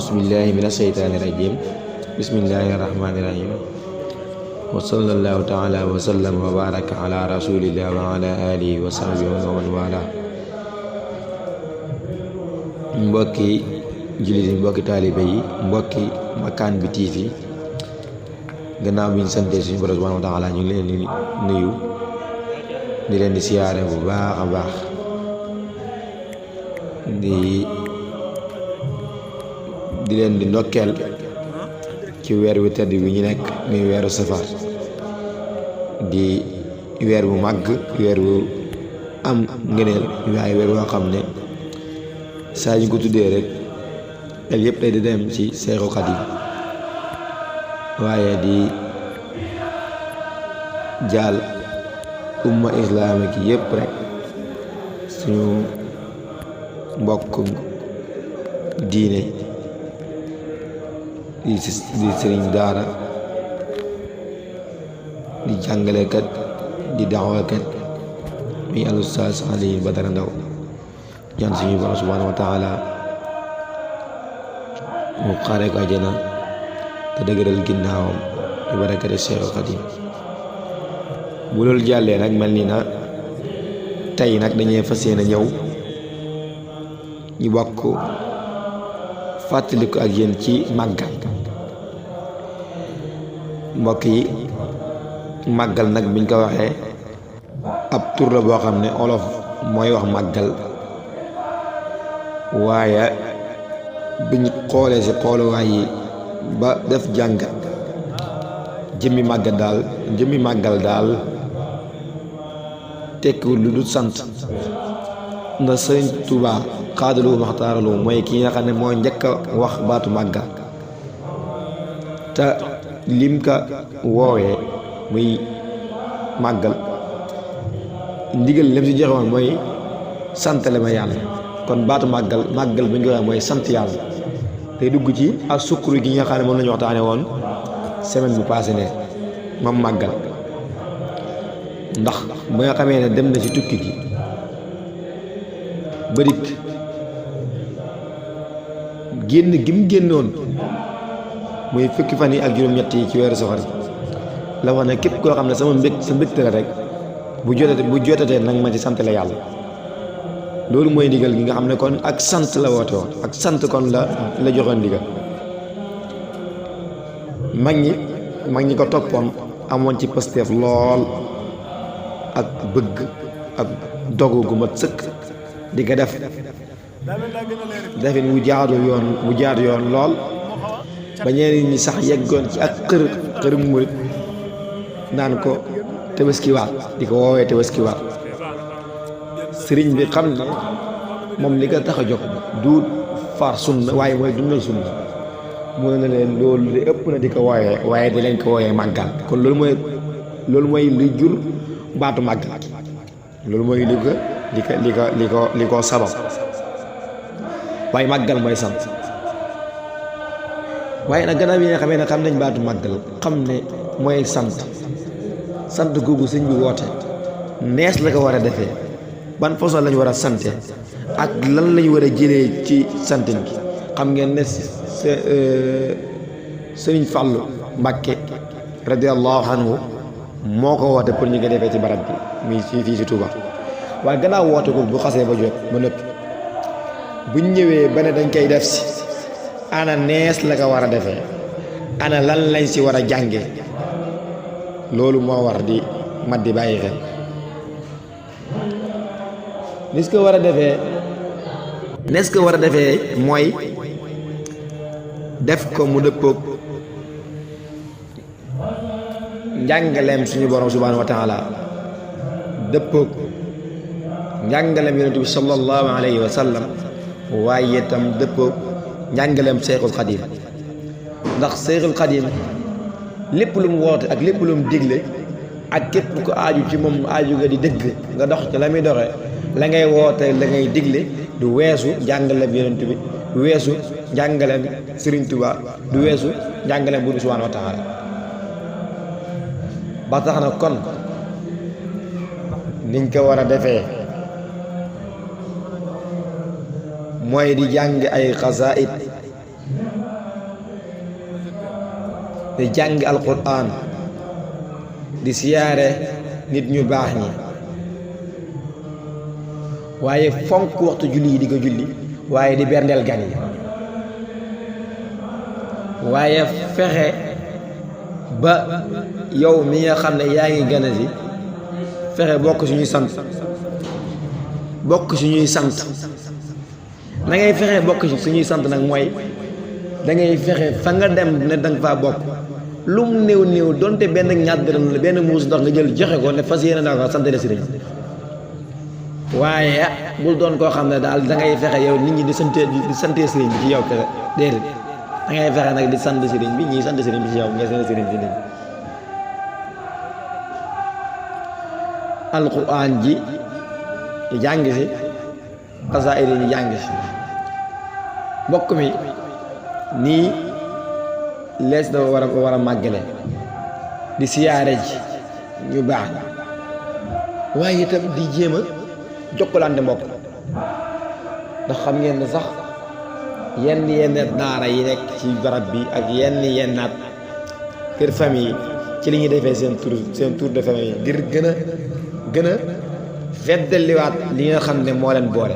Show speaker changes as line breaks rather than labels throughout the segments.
أعوذ بالله من الشيطان الرجيم بسم الله الرحمن الرحيم وصلى الله تعالى وسلم وبارك على رسول الله وعلى آله وصحبه ومن والاه. mbokki jullit yi, mbokki taalibe yi, mbokki Makkaan bi TV, gannaaw bi ñu santee suñu borom subhaanahu wa taala ñu ngi leen di nuyu di leen di siyaare bu baax a baax di leen di ndokkeel ci weer wi tedd bi ñu nekk muy weeru safar di weer bu màgg, weer wu am ngëneel, waaye weer woo xam ne saa ñu ko tuddee rek xel yëpp day di dem ci Seexul Xadiim, waaye di jaal umma islamique yëpp rek suñu mbokk diine di sëriñ daara, di jàngalekat, di daawakat muy al Ustaaz Alioune Badara Ndao. ñaan suñu borom subhaanahu wa taala mu xaare ko àjjana te dëgëral ginnaawam di barakati Seexul Xadiim. bu loolu jàllee nag mel ni na tey nag dañuy fas yéene ñëw ñu bokk fàttaliku ak yéen ci màggal. mbokk yi, màggal nag biñ ko waxee ab tur la boo xam ne olof mooy wax màggal, waaye biñ xoolee ci xooluwaay yi ba def jàngat jëmmi màggal daal tekkiwul lu dul sant. ndax Sëriñ Tuubaa xaadalu maxtaaralu mooy ki nga xam ne moo njëkk a wax baatu màggal, te lim ka woowee muy màggal ndigal lim ci joxe woon mooy santale ma yàlla. kon baatu màggal bu ñu ko waxee mooy sant yàlla, day dugg ci ak sukkuru gi nga xam ne moom la ñu waxtaane woon semaine bu passé ne moom màggal. ndax ba nga xamee ne dem na ci tukki gi ba dikk génn gi mu génnoon muy fukki fan yi ak juróom-ñett yi ci weeru safar la wax ne képp koo xam ne sama mbégte la rek bu jotatee nag ma ci sant la yàlla. loolu mooy ndigal gi nga xam ne kon ak sant la woote woon, ak sant kon la joxoon ndigal. mag ñi ko toppoon amoon ci pasteef lool ak bëgg ak dogu gu mat sëkk di ko def defin wu jaadu yoon lool, ba ñeneen ñi sax yeggoon ci ak xër murit naan ko tabaskiwaat, di ko woowee tabaskiwaat. sëriñ bi xam ne moom li ko tax a jóg du far sunna waaye mooy dundal sunna, mu ne leen loolu li ëpp na di ko wooyee, waaye di leen ko wooyee màggal. kon loolu mooy li jur baatu màggal, loolu mooy li ko sabab. waaye màggal mooy sant. waaye nag gannaaw yi nga xamee ne xam nañ baatu màggal, xam ne mooy sant googu sëñ bi woote nees la ko war a defee, ban façon lañu war a sante ak lan lañu war a jëlee ci santin gi. xam ngeen ne sëriñ Fàllu Mbàkke radiyallahu anhu moo ko woote pour ñu ko defee ci barab bi muy fii ci Touba. waaye gannaaw woote ko bu xasee ba jot ba noppi buñ ñëwee ba ne dañ koy def si ana nees la ko war a defee, ana lan lañ si war a jànge, loolu moo war di mat di bàyyi xel. nees ko war a defee mooy def ko mu dëppoog njàngaleem suñu borom subhaanahu wa taala, dëppoog njàngaleem yonent bi sallallahu alayhi wa sallam, waaye itam dëppoog njàngaleem Seexul Xadiim. ndax Seexul Xadiim lépp lu mu woote ak lépp lu mu digle ak képp ko aaju ci moom aaju nga di dëgg nga dox ci la muy doxee, la ngay woote la ngay digle du weesu njàngaleem yonent bi, du weesu njàngaleem Sëriñ Tuubaa, du weesu njàngaleem Buur bi subhaanahu wa taala. ba tax na kon niñ ko war a defee mooy di jàng ay xasaayid di jàngi alquran di siyaare nit ñu baax ñi waaye fonk waxtu julli yi di ko julli waaye di berndeel gan yi waaye fexe ba yow mi nga xam ne yaa ngi gën a si fexe bokk suñuy sant na ngay fexe bokk suñuy sant nag mooy da ngay fexe fa nga dem ne danga faa bokk lu mu néew néew donte benn ñaar dërëm la benn muus ndox nga jël joxe ko ne fas yéene naa ko sant la sëriñ waaye bul doon koo xam ne daal da ngay fexe yow nit ñi di sante sëriñ bi ci yow kese déedéet da ngay fexe nag di sant sëriñ bi ñii sant sëriñ bi ci yow nga seen sëriñ si nit alquran ji ñu jàng si xasaayid yi ñu jàng si mbokk mi nii lees dafa war a màggale di siyaare ji ñu baax waaye itam di jéem a jokkalante mbokk ndax xam ngeen ne sax yenn daara yi nekk ci barab bi ak yennaat kër famille ci li ñuy defee seen tour de famille ngir gën a feddaliwaat li nga xam ne moo leen boole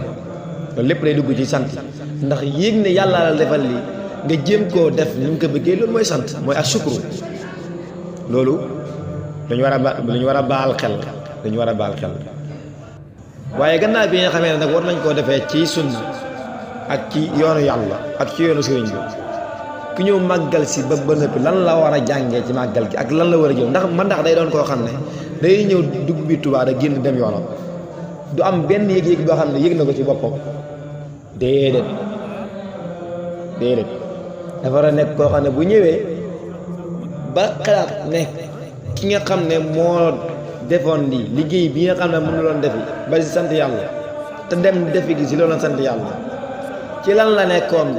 loolu lépp day dugg ci sant ndax yéeg ne yàlla la defal li nga jéem koo def ni mu ko bëggee loolu mooy sant mooy ashukru loolu dañu war a baal xel waaye gannaaw bi nga xamee ne nag war nañ koo defee ci sunna ak ci yoonu yàlla ak ci yoonu sëriñ bi ku ñëw màggal si ba nëpp lan la war a jàngee ci màggal gi ak lan la war a jëw ndax day doon koo xam ne day ñëw dugg bi Tuubaa da génn dem yoonam du am benn yëg-yëg boo xam ne yëg na ko ci boppam déedéet dafa war a nekk koo xam ne bu ñëwee ba xalaat ne ki nga xam ne moo defoon lii liggéey bi nga xam ne mën na doon defi ba si sant yàlla te dem defi gi si loolu sant yàlla ci lan la nekkoon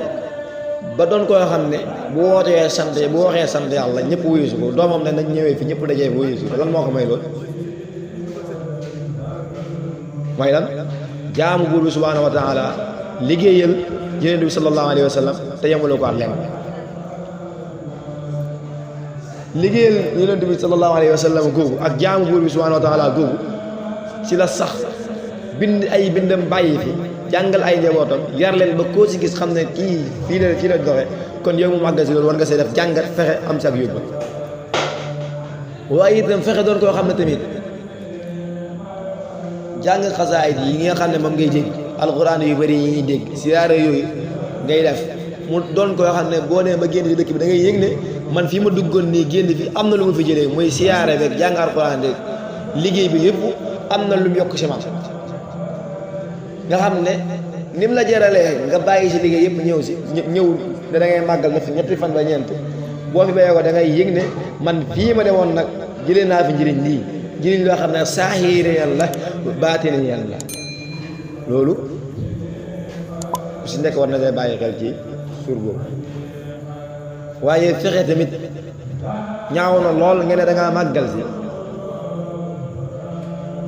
ba doon koo xam ne bu waxee sant yàlla ñëpp wuyu si ko doomam ne nañ ñëwee fi ñëpp dajee fi wuyu si ko lan moo ko may loolu mooy lan jaamu buur bi subhaanahu wa taala liggéeyal Yonent bi sallallahu alayhi wa sallam te yemuloo ko ak lenn liggéeyal Yonent bi sallallahu alayhi wa sallam googu ak jaamu buur bi subhaanahu wa taala googu ci la sax bind ay bindam bàyyi fi jàngal ay njabootam yar leen ba koo si gis xam ne kii fii la doxe kon yow mu màggal si loolu war nga see def jàngat fexe am si ak yóbbu waaye itam fexe doon koo xam ne tamit jàng xasaayid yi nga xam ne moom ngay dégg alxuraan yu bëri yi ñuy dégg siyaare yooyu ngay def mu doon koo xam ne boo nee ba génn ci dëkk bi da ngay yëg ne man fii ma duggoon nii génn fi am na lu ma fi jëlee mooy siyaare beeg jàng alxuraan de liggéey bi yëpp am na lu mu yokk si man nga xam ne ni mu la jaralee nga bàyyi si liggéey yëpp ñëw da ngay màggal na fi ñetti fan ba ñeent boo fi bayee ko da ngay yëg ne man fii ma demoon nag jëlee naa fi njëriñ loo xam ne saaxiire yàlla baatine yàlla loolu si nekk war na see bàyyi xel ci suur boobu waaye fexe tamit ñaaw na lool nga ne da ngaa màggal si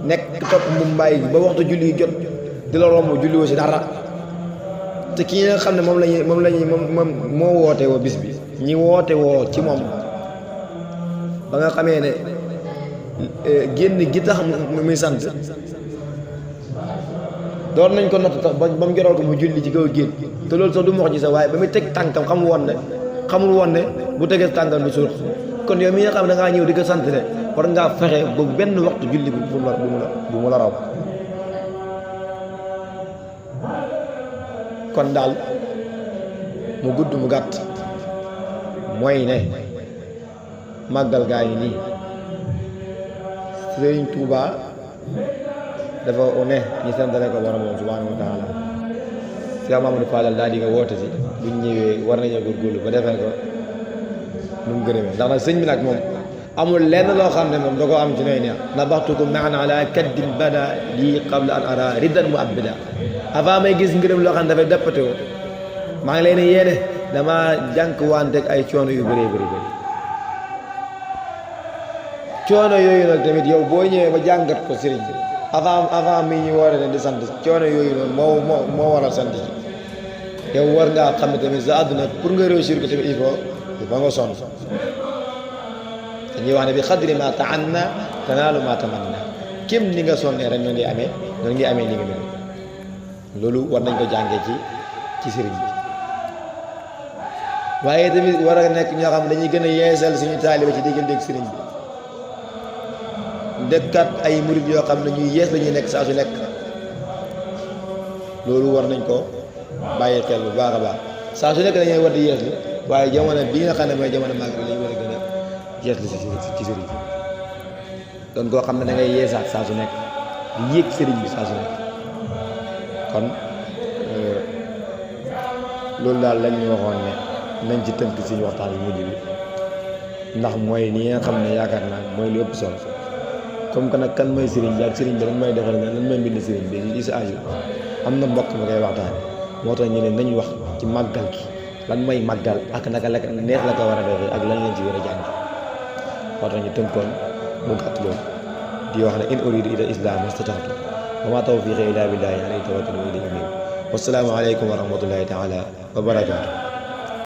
nekk topp mbumbaay ba waxtu julli jot di la romb julli woo si dara te kii nga xam ne moom moo woote woo bis bi ñi woote woo ci moom ba nga xamee ne génn gi tax muy sant doon nañ ko natt tax ba mu jaral ko mu julli ci kaw génn te loolu sax du mox ji sax waaye ba muy teg tànkam xamul woon ne bu tegee tànkam bi suur kon yow mi nga xam ne da ngaa ñëw di ko sant ne war ngaa fexe ba benn waxtu julli bi bu mu la raw kon daal mu gudd mu gàtt mooy ne màggal gaa yi nii Sëriñ Tuubaa dafa ne ñu santale ko boromam subhaanahu wa taala Cheikh Mamadou Fadal daal di nga woote si buñ ñëwee war nañoo góorgóorlu ba defee ko nu mu gërëmee ndax nag sëñ bi nag moom amul lenn loo xam ne moom da koo am ci nooy neex nabaxtukum maan ala kaddin bada lii qabla an ara riddan mu abida avant may gis ngërëm loo xam ne dafay dëppate ko maa ngi leen yéene dama jànk wanteeg ay coono yu bëree bëri coono yooyu nag tamit yow boo ñëwee ba jàngat ko sëriñ bi avant mi ñu war a ne di sant coono yooyu noonu moo waral sant ci yow war ngaa xam ne tamit sa àdduna pour nga réussir ko tamit il faut nga sonn dañuy wax ne bi xadri ma taanna tanaalu ma tamanna kéem ni nga sonnee rek noonu ngay amee li nga mel loolu war nañ ko jàngee ci sëriñ bi waaye tamit war a nekk ñoo xam ne dañuy gën a yeesal suñu taaliba ci digganteeg sëriñ bi dëkkat ay murid yoo xam ne ñuy yees la ñuy nekk saa su nekk loolu war nañ ko bàyyi xel bu baax a baax saa su nekk dañuy war di yees li waaye jamono bii nga xam ne mooy jamono màgg lañu war a gën a yees li ci sëriñ bi doon koo xam ne da ngay yeesaat saa su nekk di yéeg sëriñ bi saa su nekk kon loolu daal lañ ñu waxoon ne nañ ci tënk suñu waxtaan yu mujj bi ndax mooy ni nga xam ne yaakaar naa mooy lu ëpp solo comme que nag kan mooy sëriñ bi ak sëriñ bi lan mooy defal lan mooy mbind sëriñ bi ci sa aju am na mbokk ma koy waxtaane moo tax ñu ne nañ wax ci màggal gi lan mooy màggal ak naka la neex la ko war a defee ak lan leen ci war a jàng moo tax ñu tënkoon mu gàtt loolu di wax ne in uridu ila islam mastataatu wa ma tawfiqi illa billahi alayhi tawakkaltu wa ilayhi unib wassalaamu aleykum wa rahmatullahi taala wa barakatuh